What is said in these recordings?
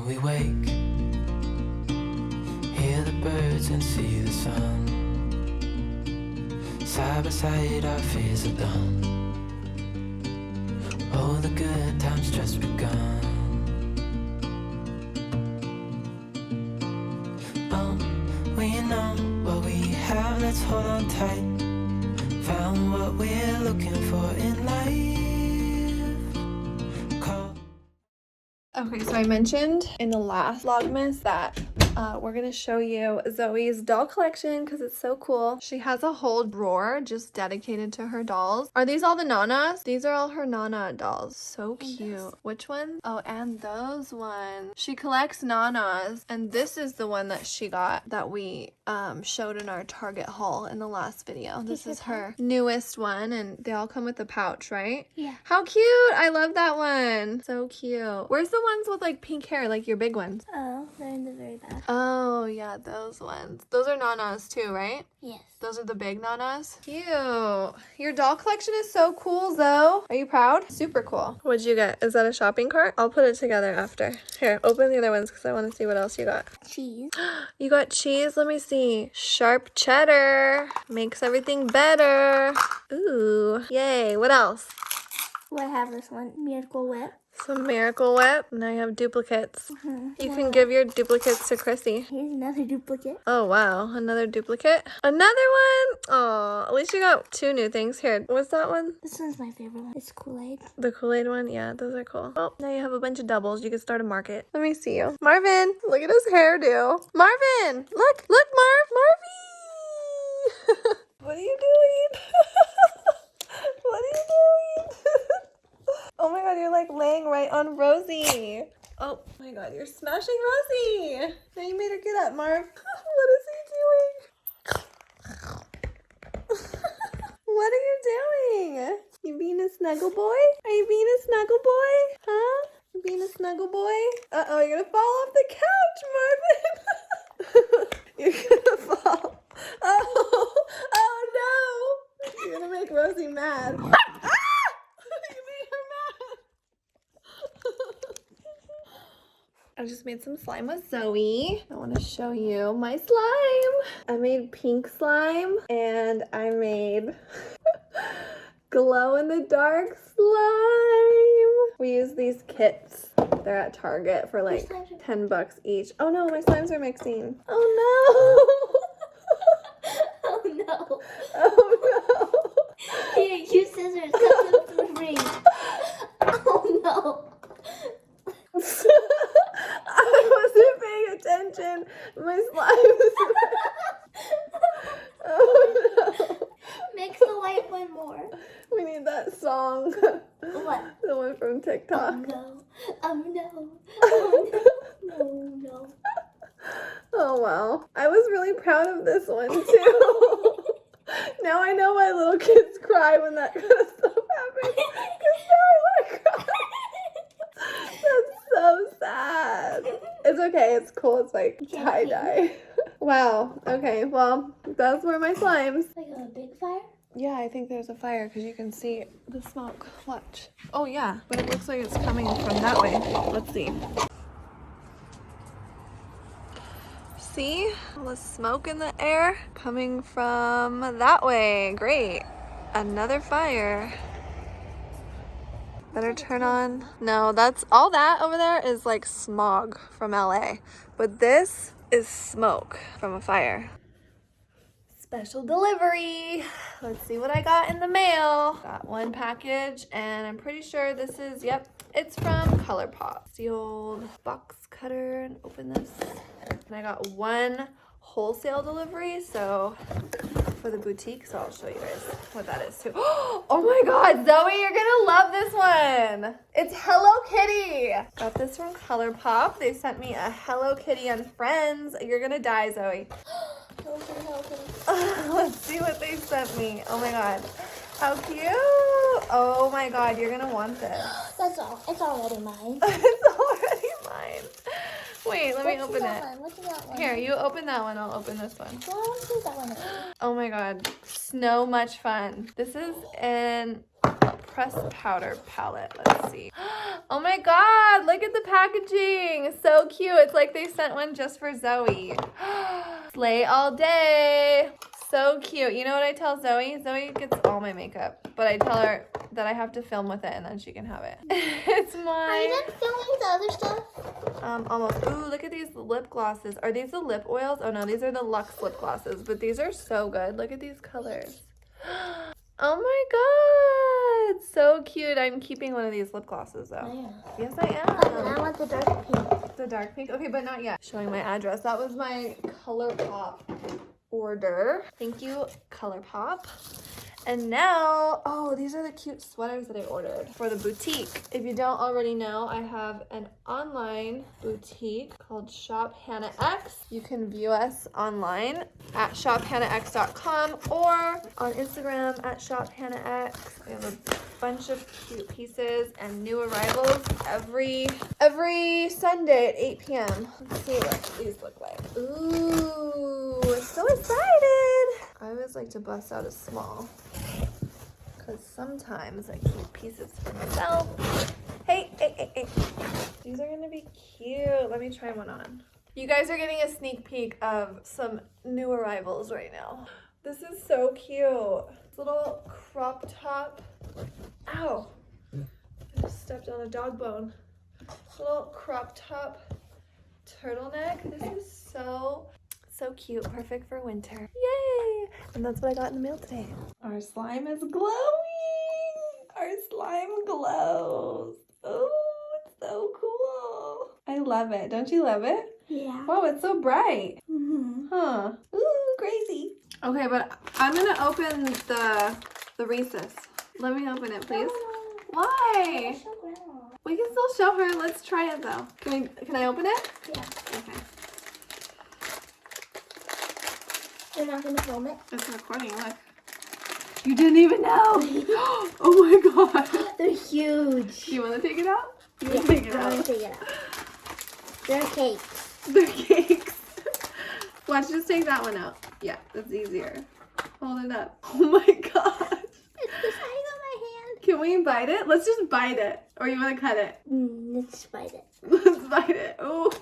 we wake, hear the birds and see the sun. Side by side our fears are done. Oh, the good times just begun. Oh, we know what we have, let's hold on tight. Found what we're looking for in life. Call. Okay, so I mentioned in the last Vlogmas that we're gonna show you Zoe's doll collection because it's so cool. She has a whole drawer just dedicated to her dolls. Are these all the Nanas? These are all her Nana dolls. So cute. Which ones? Oh, and those ones. She collects Nanas, and this is the one that she got that we showed in our Target haul in the last video. This is her newest one, and they all come with a pouch, right? Yeah. How cute! I love that one. So cute. Where's the ones with like pink hair, like your big ones? Oh, they're in the very back. Oh, yeah, those ones. Those are Nanas too, right? Yes. Those are the big Nanas. Cute. Your doll collection is so cool, Zoe. Are you proud? Super cool. What'd you get? Is that a shopping cart? I'll put it together after. Here, open the other ones because I want to see what else you got. Cheese. You got cheese? Let me see. Sharp cheddar. Makes everything better. Ooh, yay. What else? Oh, I have this one. Miracle Whip. Some Miracle Whip. Now you have duplicates. You can give your duplicates to Chrissy. Here's another duplicate. Oh, wow. Another duplicate. Another one? Oh, at least you got two new things. Here, what's that one? This one's my favorite one. It's Kool-Aid. The Kool-Aid one? Yeah, those are cool. Oh, now you have a bunch of doubles. You can start a market. Let me see you. Marvin, look at his hairdo. Marvin, look, Marv. Marvy! What are you doing? What are you doing? Oh my god, you're like laying right on Rosie. Oh my god, you're smashing Rosie. Now you made her get up, Marv. What is he doing? What are you doing? You being a snuggle boy? Are you being a snuggle boy? Huh? You being a snuggle boy? Uh-oh, you're gonna fall off the couch, Marvin. You're gonna fall. Oh no. You're gonna make Rosie mad. I just made some slime with Zoe. I want to show you my slime. I made pink slime and I made glow-in-the-dark slime. We use these kits. They're at Target for like $10 each. Oh no, my slimes are mixing. Oh Oh no. no. Oh no. Here, use scissors. Cut them for free. Oh no. I wasn't paying attention. My slime was Oh no. Mix the white one more. We need that song. What? The one from TikTok. Oh no. Oh no. Oh no. Oh no. Oh wow. I was really proud of this one too. Now I know why little kids cry when that kind of stuff happens. Because now I want to cry. That's so sad. It's okay. It's cool. It's like tie-dye. Wow. Okay. Well, those were my slimes. Like a big fire? Yeah, I think there's a fire because you can see the smoke. Watch. Oh, yeah. But it looks like it's coming from that way. Let's see. See? All the smoke in the air coming from that way. Great. Another fire. Better turn on. No, that's all that over there is like smog from LA. But this is smoke from a fire. Special delivery. Let's see what I got in the mail. Got one package and I'm pretty sure this is, yep, it's from ColourPop. It's the old box cutter and open this. And I got one wholesale delivery, so for the boutique, so I'll show you guys what that is too. Oh my god, Zoe, you're gonna love this one. It's Hello Kitty. Got this from ColourPop. They sent me a Hello Kitty and Friends. You're gonna die, Zoe. Let's see what they sent me. Oh my god. How cute. Oh my god, you're gonna want this. That's all. It's already mine. It's already mine. Wait, let me open it. What's that one? Here, you open that one. I'll open this one. Well, I want to see that one. Oh my god. So much fun. This is in pressed powder palette. Let's see. Oh my god, look at the packaging. So cute. It's like they sent one just for Zoe. Slay all day. So cute. You know what I tell Zoe? Zoe gets all my makeup, but I tell her that I have to film with it and then she can have it. It's mine. Are you done filming the other stuff? Almost. Ooh, look at these lip glosses. Are these the lip oils? Oh no, these are the Luxe lip glosses, but these are so good. Look at these colors. Oh my god, so cute. I'm keeping one of these lip glosses though. Oh, Yes, I am. I want the dark pink. The dark pink? Okay, but not yet. Showing my address. That was my ColourPop order. Thank you, ColourPop. And now, oh, these are the cute sweaters that I ordered for the boutique. If you don't already know, I have an online boutique called Shop Hannah X. You can view us online at shophannahx.com or on Instagram at shophannahx. We have a bunch of cute pieces and new arrivals every Sunday at 8 p.m. Let's see what these look like. Ooh, so excited. I always like to bust out a small because sometimes I keep pieces for myself. Hey. These are gonna be cute. Let me try one on. You guys are getting a sneak peek of some new arrivals right now. This is so cute. Little crop top. Ow. I just stepped on a dog bone. Little crop top turtleneck. This is so cute. Perfect for winter. Yay! And that's what I got in the mail today. Our slime is glowing. Our slime glows. Oh, it's so cool. I love it. Don't you love it? Yeah. Wow, it's so bright. Mm-hmm. Huh. Ooh, crazy. Okay, but I'm gonna open the Reese's. Let me open it, please. Why? We can still show her. Let's try it though. Can I open it? Yeah. Okay. You're not gonna film it? It's recording, look. You didn't even know. Oh my god. They're huge. Do you want to take it out? You Yeah, want to take it I want out? to take it out. They're cakes. They're cakes. Let's just take that one out. Yeah, that's easier. Hold it up. Oh my god. It's the size of my hand. Can we bite it? Let's just bite it. Or you want to cut it? Let's bite it. Let's bite it. Oh.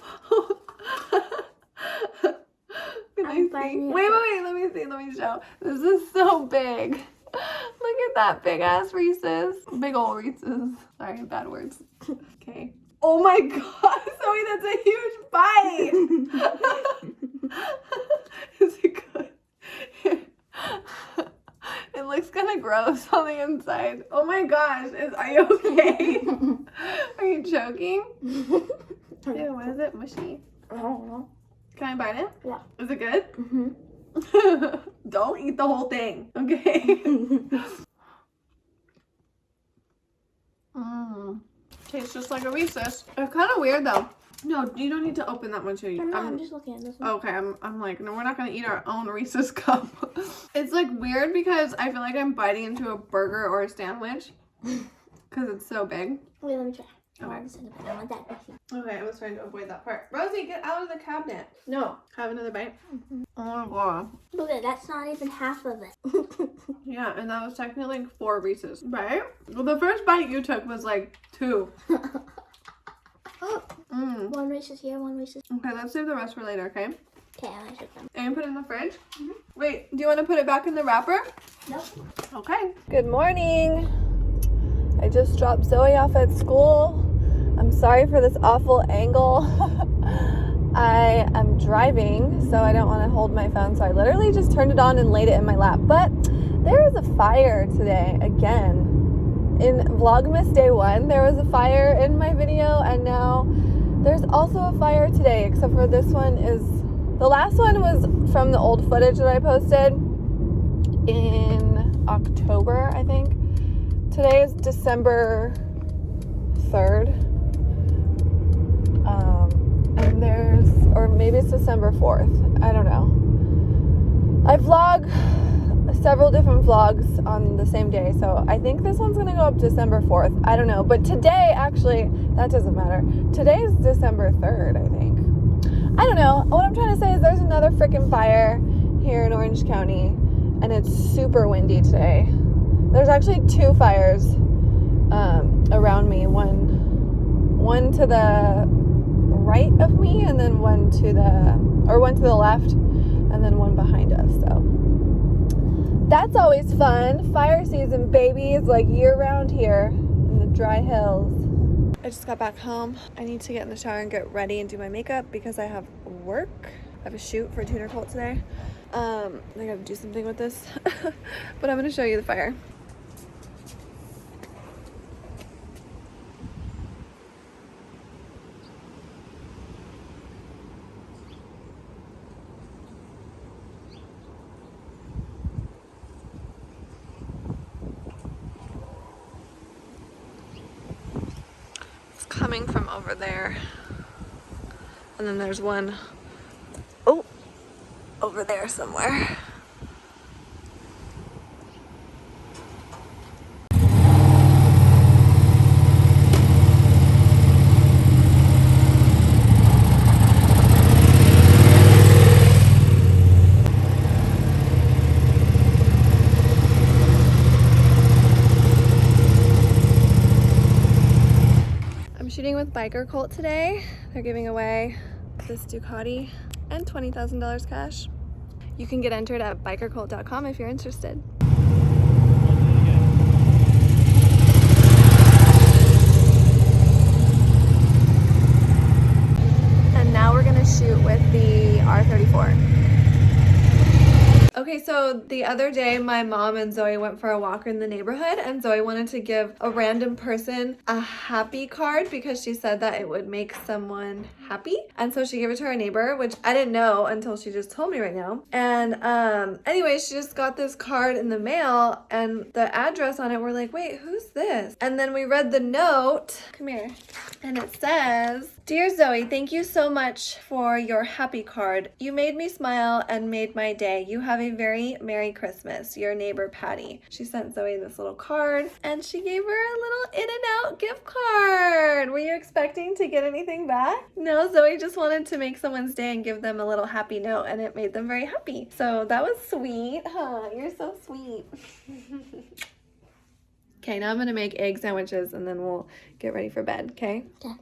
Can I see? biting it. Wait. Let me see. Let me show. This is so big. Look at that big ass Reese's. Big old Reese's. Sorry, bad words. Okay. Oh my god, Zoe, that's a huge bite. Is it good? It looks kind of gross on the inside. Oh my gosh, are you okay? Are you choking? Ew, what is it? Mushy. I don't know. Can I bite it? Yeah. Is it good? Mm-hmm. Don't eat the whole thing, okay? Tastes just like a Reese's. It's kind of weird though. No, you don't need to open that one too. I'm just looking at this one. Okay, I'm like, no, we're not gonna eat our own Reese's cup. It's like weird because I feel like I'm biting into a burger or a sandwich because it's so big. Wait, let me try. Okay. I want that messy. Okay, I was trying to avoid that part. Rosie, get out of the cabinet. No. Have another bite. Mm-hmm. Oh my god. Look at that's not even half of it. Yeah, and that was technically like 4 Reese's, right? Well, the first bite you took was like 2. One Reese's here, one Reese's. Okay, let's save the rest for later, okay? Okay, I took them. And put it in the fridge? Mhm. Wait, do you want to put it back in the wrapper? Nope. Okay. Good morning. I just dropped Zoe off at school. I'm sorry for this awful angle. I am driving, so I don't want to hold my phone, so I literally just turned it on and laid it in my lap. But there is a fire today again. In Vlogmas Day 1, there was a fire in my video, and now there's also a fire today, except for this one is... The last one was from the old footage that I posted in October, I think. Today is December 3rd. And there's... Or maybe it's December 4th. I don't know. I vlog several different vlogs on the same day, so I think this one's gonna go up December 4th. I don't know, but today, actually, that doesn't matter. Today is December 3rd, I think. I don't know. What I'm trying to say is there's another freaking fire here in Orange County, and it's super windy today. There's actually 2 fires around me. One to the right of me, and then one to the left, and then one behind us. So that's always fun. Fire season, baby. It's like year round here in the dry hills. I just got back home. I need to get in the shower and get ready and do my makeup because I have work. I have a shoot for a tuner cult today. I gotta do something with this. But I'm gonna show you the fire. Coming from over there, and then there's one over there somewhere. Shooting with Biker Cult today. They're giving away this Ducati and $20,000 cash. You can get entered at bikercult.com if you're interested. And now we're gonna shoot with the R34. Okay, so the other day my mom and Zoe went for a walk in the neighborhood, and Zoe wanted to give a random person a happy card because she said that it would make someone happy. And so she gave it to her neighbor, which I didn't know until she just told me right now. And anyway, she just got this card in the mail, and the address on it, we're like, wait, who's this? And then we read the note. Come here. And it says, "Dear Zoe, thank you so much for your happy card. You made me smile and made my day. You have a very Merry Christmas. Your neighbor, Patty." She sent Zoe this little card, and she gave her a little In-N-Out gift card. Were you expecting to get anything back? No, Zoe just wanted to make someone's day and give them a little happy note, and it made them very happy. So that was sweet, huh? You're so sweet. Okay, now I'm gonna make egg sandwiches, and then we'll get ready for bed, okay? Yeah.